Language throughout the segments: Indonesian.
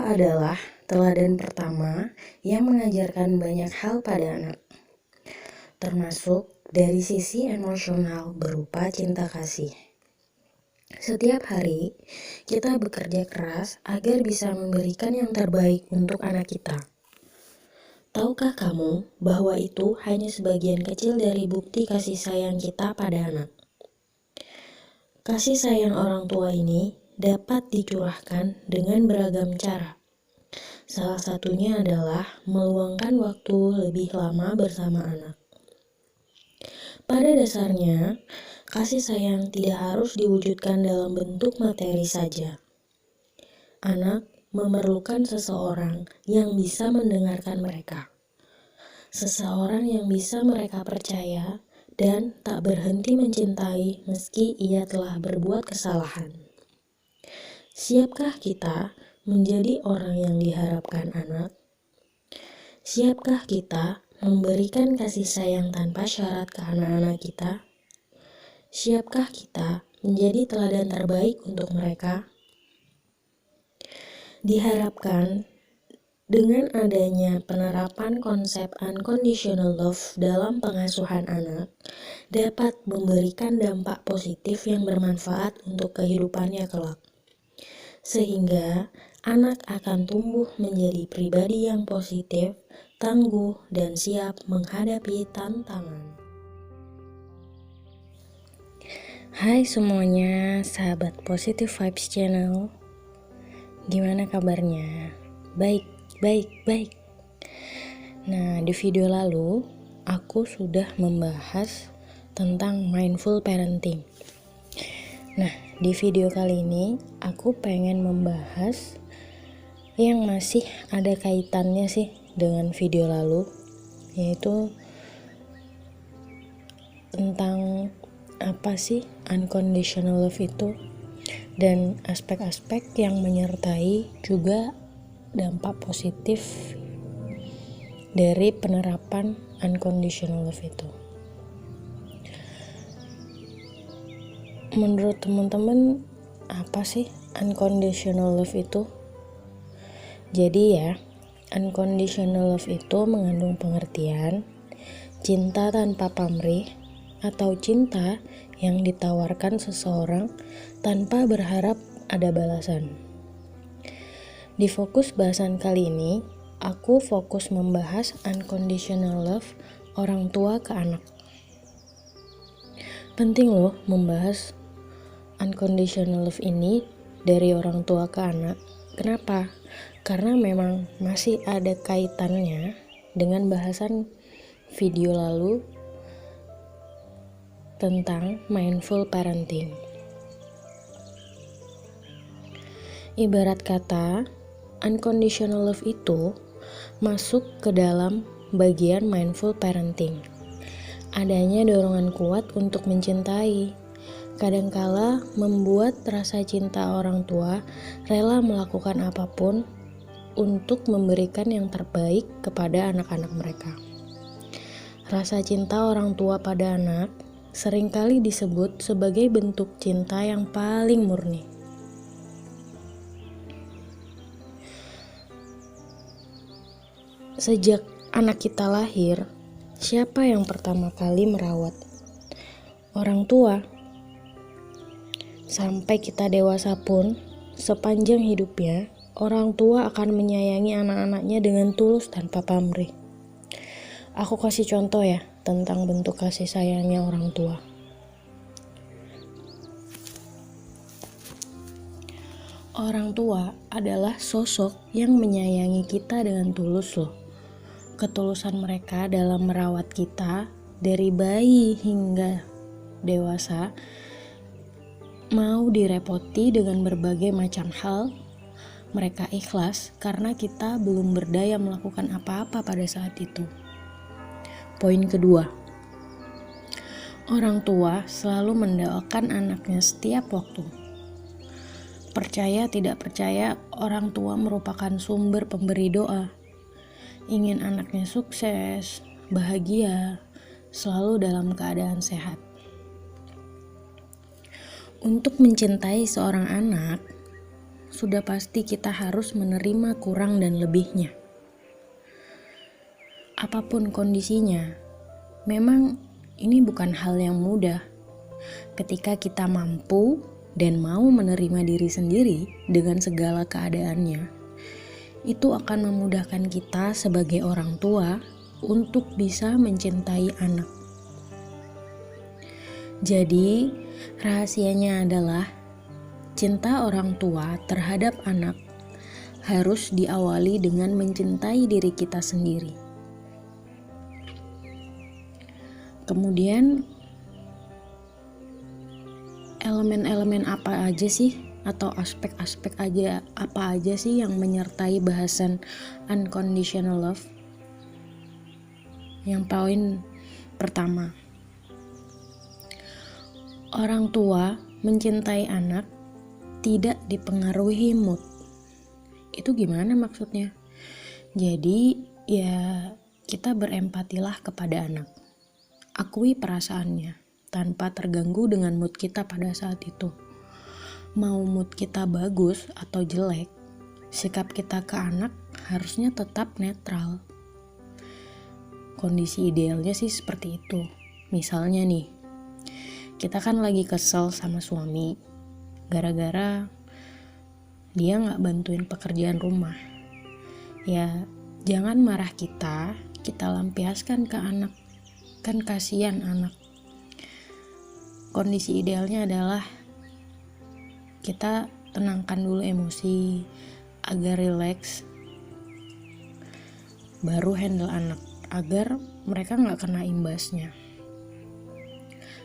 tua adalah teladan pertama yang mengajarkan banyak hal pada anak, termasuk dari sisi emosional berupa cinta kasih. Setiap hari, kita bekerja keras agar bisa memberikan yang terbaik untuk anak kita. Tahukah kamu bahwa itu hanya sebagian kecil dari bukti kasih sayang kita pada anak? Kasih sayang orang tua ini dapat dicurahkan dengan beragam cara. Salah satunya adalah meluangkan waktu lebih lama bersama anak. Pada dasarnya, kasih sayang tidak harus diwujudkan dalam bentuk materi saja. Anak memerlukan seseorang yang bisa mendengarkan mereka. Seseorang yang bisa mereka percaya dan tak berhenti mencintai meski ia telah berbuat kesalahan. Siapkah kita menjadi orang yang diharapkan anak? Siapkah kita memberikan kasih sayang tanpa syarat ke anak-anak kita? Siapkah kita menjadi teladan terbaik untuk mereka? Diharapkan dengan adanya penerapan konsep unconditional love dalam pengasuhan anak dapat memberikan dampak positif yang bermanfaat untuk kehidupannya kelak. Sehingga anak akan tumbuh menjadi pribadi yang positif, tangguh, dan siap menghadapi tantangan. Hai semuanya, sahabat Positive Vibes Channel. Gimana kabarnya? Baik. Nah, di video lalu aku sudah membahas tentang mindful parenting. Nah, di video kali ini aku pengen membahas yang masih ada kaitannya sih dengan video lalu, yaitu tentang apa sih unconditional love itu dan aspek-aspek yang menyertai juga dampak positif dari penerapan unconditional love itu. Menurut teman-teman, apa sih unconditional love itu? Jadi ya, unconditional love itu mengandung pengertian cinta tanpa pamrih atau cinta yang ditawarkan seseorang tanpa berharap ada balasan. Di fokus bahasan kali ini, aku fokus membahas unconditional love orang tua ke anak. Penting loh membahas unconditional love ini dari orang tua ke anak. Kenapa? Karena memang masih ada kaitannya dengan bahasan video lalu tentang mindful parenting. Ibarat kata, unconditional love itu masuk ke dalam bagian mindful parenting. Adanya dorongan kuat untuk mencintai, kadangkala membuat rasa cinta orang tua rela melakukan apapun untuk memberikan yang terbaik kepada anak-anak mereka. Rasa cinta orang tua pada anak seringkali disebut sebagai bentuk cinta yang paling murni. Sejak anak kita lahir, siapa yang pertama kali merawat? Orang tua. Sampai kita dewasa pun, sepanjang hidupnya, orang tua akan menyayangi anak-anaknya dengan tulus tanpa pamrih. Aku kasih contoh ya, tentang bentuk kasih sayangnya orang tua. Orang tua adalah sosok yang menyayangi kita dengan tulus loh. Ketulusan mereka dalam merawat kita dari bayi hingga dewasa, mau direpoti dengan berbagai macam hal, mereka ikhlas karena kita belum berdaya melakukan apa-apa pada saat itu. Poin kedua, orang tua selalu mendoakan anaknya setiap waktu. Percaya tidak percaya, orang tua merupakan sumber pemberi doa. Ingin anaknya sukses, bahagia, selalu dalam keadaan sehat. Untuk mencintai seorang anak, sudah pasti kita harus menerima kurang dan lebihnya. Apapun kondisinya, memang ini bukan hal yang mudah. Ketika kita mampu dan mau menerima diri sendiri dengan segala keadaannya, itu akan memudahkan kita sebagai orang tua untuk bisa mencintai anak. Jadi, rahasianya adalah cinta orang tua terhadap anak harus diawali dengan mencintai diri kita sendiri. Kemudian, elemen-elemen apa aja sih atau aspek-aspek apa aja sih yang menyertai bahasan unconditional love? Yang poin pertama, orang tua mencintai anak tidak dipengaruhi mood. Itu gimana maksudnya? Jadi ya kita berempatilah kepada anak. Akui perasaannya tanpa terganggu dengan mood kita pada saat itu. Mau mood kita bagus atau jelek, sikap kita ke anak harusnya tetap netral. Kondisi idealnya sih seperti itu. Misalnya nih, kita kan lagi kesel sama suami gara-gara dia gak bantuin pekerjaan rumah. Ya jangan marah kita lampiaskan ke anak. Kan kasihan anak. Kondisi idealnya adalah kita tenangkan dulu emosi agar rileks, baru handle anak agar mereka gak kena imbasnya.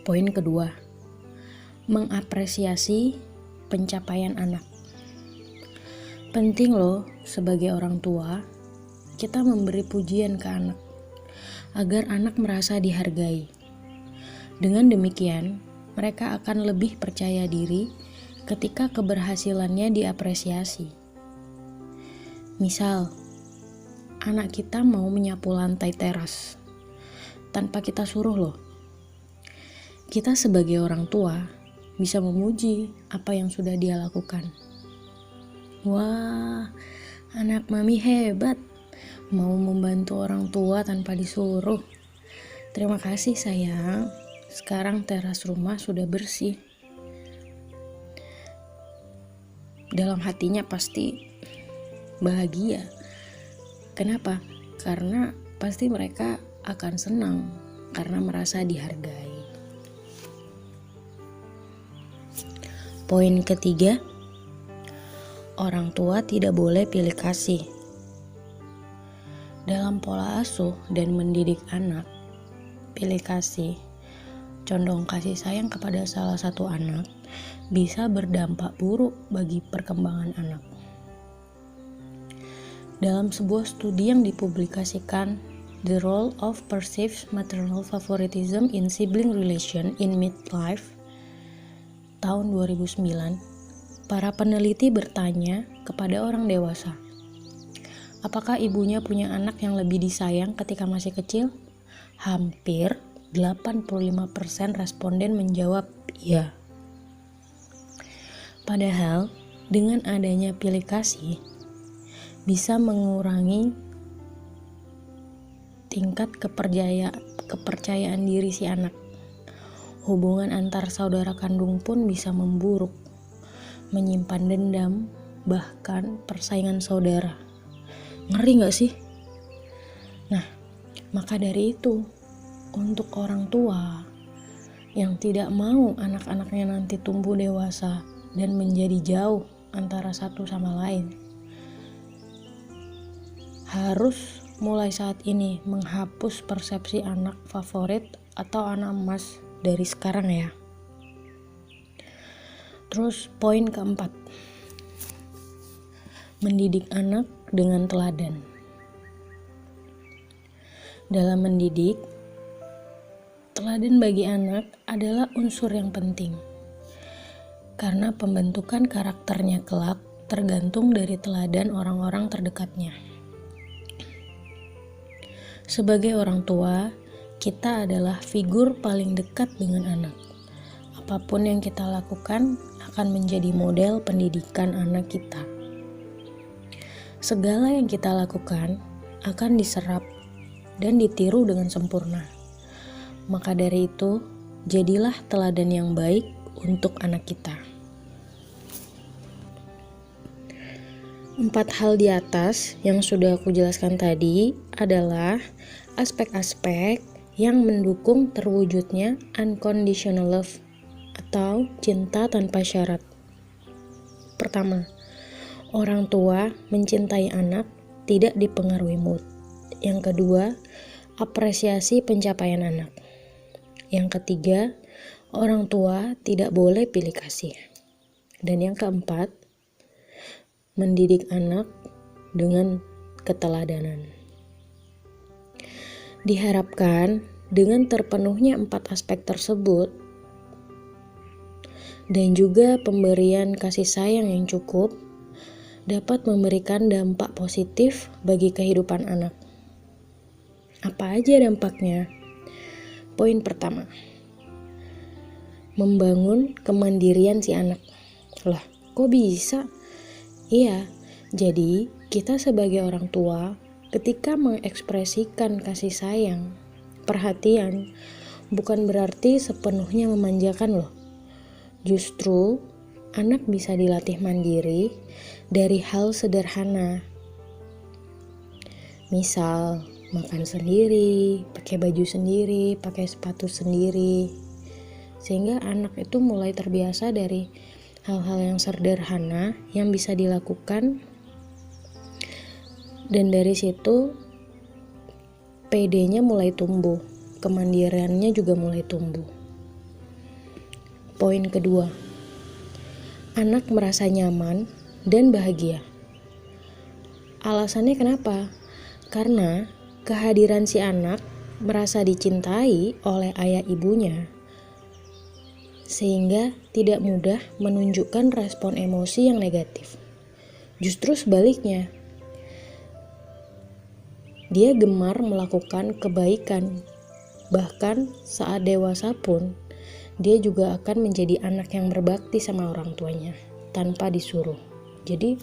Poin kedua, mengapresiasi pencapaian anak. Penting loh sebagai orang tua kita memberi pujian ke anak agar anak merasa dihargai. Dengan demikian mereka akan lebih percaya diri ketika keberhasilannya diapresiasi. Misal, anak kita mau menyapu lantai teras tanpa kita suruh loh. Kita sebagai orang tua bisa memuji apa yang sudah dia lakukan. Wah, anak mami hebat, mau membantu orang tua tanpa disuruh. Terima kasih sayang, sekarang teras rumah sudah bersih. Dalam hatinya pasti bahagia. Kenapa? Karena pasti mereka akan senang karena merasa dihargai. Poin ketiga, orang tua tidak boleh pilih kasih. Dalam pola asuh dan mendidik anak, pilih kasih, condong kasih sayang kepada salah satu anak bisa berdampak buruk bagi perkembangan anak. Dalam sebuah studi yang dipublikasikan, The Role of Perceived Maternal Favoritism in Sibling Relation in Midlife, tahun 2009, para peneliti bertanya kepada orang dewasa, apakah ibunya punya anak yang lebih disayang ketika masih kecil? Hampir 85% responden menjawab iya. Padahal dengan adanya pilih kasih bisa mengurangi tingkat kepercayaan diri si anak. Hubungan antar saudara kandung pun bisa memburuk, menyimpan dendam, bahkan persaingan saudara. Ngeri gak sih? Nah, maka dari itu, untuk orang tua yang tidak mau anak-anaknya nanti tumbuh dewasa dan menjadi jauh antara satu sama lain, harus mulai saat ini menghapus persepsi anak favorit atau anak emas dari sekarang ya. Terus poin keempat, mendidik anak dengan teladan. Dalam mendidik, teladan bagi anak adalah unsur yang penting. Karena pembentukan karakternya kelak tergantung dari teladan orang-orang terdekatnya. Sebagai orang tua, kita adalah figur paling dekat dengan anak. apapun yang kita lakukan akan menjadi model pendidikan anak kita. Segala yang kita lakukan akan diserap dan ditiru dengan sempurna. Maka dari itu, jadilah teladan yang baik untuk anak kita. 4 hal di atas yang sudah aku jelaskan tadi adalah aspek-aspek yang mendukung terwujudnya unconditional love atau cinta tanpa syarat. Pertama, orang tua mencintai anak tidak dipengaruhi mood. Yang kedua, apresiasi pencapaian anak. Yang ketiga, orang tua tidak boleh pilih kasih. Dan yang keempat, mendidik anak dengan keteladanan. Diharapkan dengan terpenuhnya 4 aspek tersebut dan juga pemberian kasih sayang yang cukup dapat memberikan dampak positif bagi kehidupan anak. Apa aja dampaknya? Poin pertama, membangun kemandirian si anak. Lah, kok bisa? Iya, jadi kita sebagai orang tua ketika mengekspresikan kasih sayang, perhatian, bukan berarti sepenuhnya memanjakan loh. Justru, anak bisa dilatih mandiri dari hal sederhana. Misal, makan sendiri, pakai baju sendiri, pakai sepatu sendiri. Sehingga anak itu mulai terbiasa dari hal-hal yang sederhana yang bisa dilakukan, dan dari situ PD-nya mulai tumbuh, kemandiriannya juga mulai tumbuh. Poin kedua, anak merasa nyaman dan bahagia. Alasannya kenapa? Karena kehadiran si anak merasa dicintai oleh ayah ibunya, sehingga tidak mudah menunjukkan respon emosi yang negatif. Justru sebaliknya, dia gemar melakukan kebaikan. Bahkan saat dewasa pun, dia juga akan menjadi anak yang berbakti sama orang tuanya tanpa disuruh. Jadi,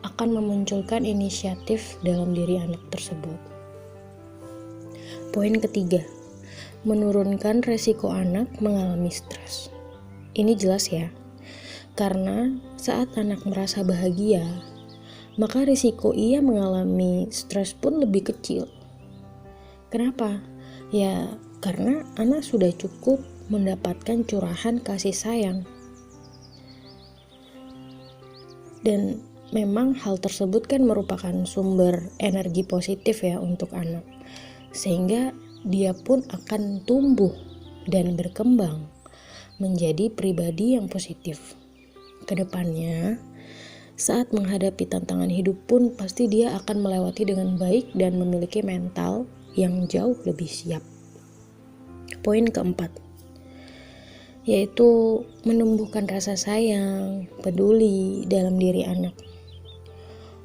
akan memunculkan inisiatif dalam diri anak tersebut. Poin ketiga, menurunkan resiko anak mengalami stres. Ini jelas ya, karena saat anak merasa bahagia, maka risiko ia mengalami stres pun lebih kecil. Kenapa? Ya, karena anak sudah cukup mendapatkan curahan kasih sayang. Dan memang hal tersebut kan merupakan sumber energi positif ya untuk anak. Sehingga dia pun akan tumbuh dan berkembang menjadi pribadi yang positif. Kedepannya, saat menghadapi tantangan hidup pun pasti dia akan melewati dengan baik dan memiliki mental yang jauh lebih siap. Poin keempat, yaitu menumbuhkan rasa sayang, peduli dalam diri anak.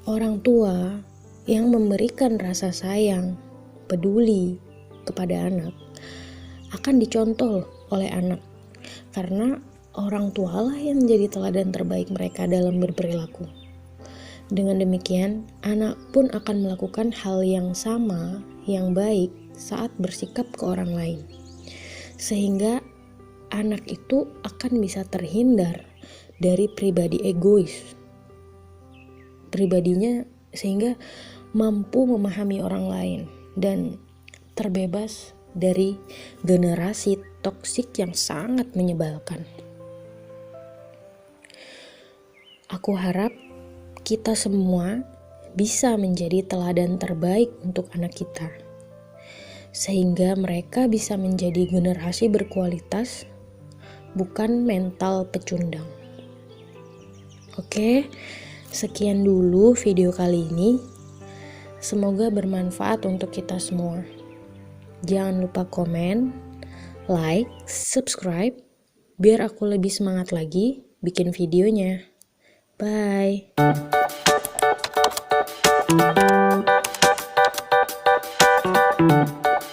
Orang tua yang memberikan rasa sayang, peduli kepada anak akan dicontoh oleh anak, karena orang tualah yang menjadi teladan terbaik mereka dalam berperilaku. Dengan demikian, anak pun akan melakukan hal yang sama, yang baik saat bersikap ke orang lain. Sehingga anak itu akan bisa terhindar dari pribadi egois. Pribadinya sehingga mampu memahami orang lain dan terbebas dari generasi toksik yang sangat menyebalkan. Aku harap kita semua bisa menjadi teladan terbaik untuk anak kita, sehingga mereka bisa menjadi generasi berkualitas, bukan mental pecundang. Oke, sekian dulu video kali ini. Semoga bermanfaat untuk kita semua. Jangan lupa komen, like, subscribe, biar aku lebih semangat lagi bikin videonya. Bye.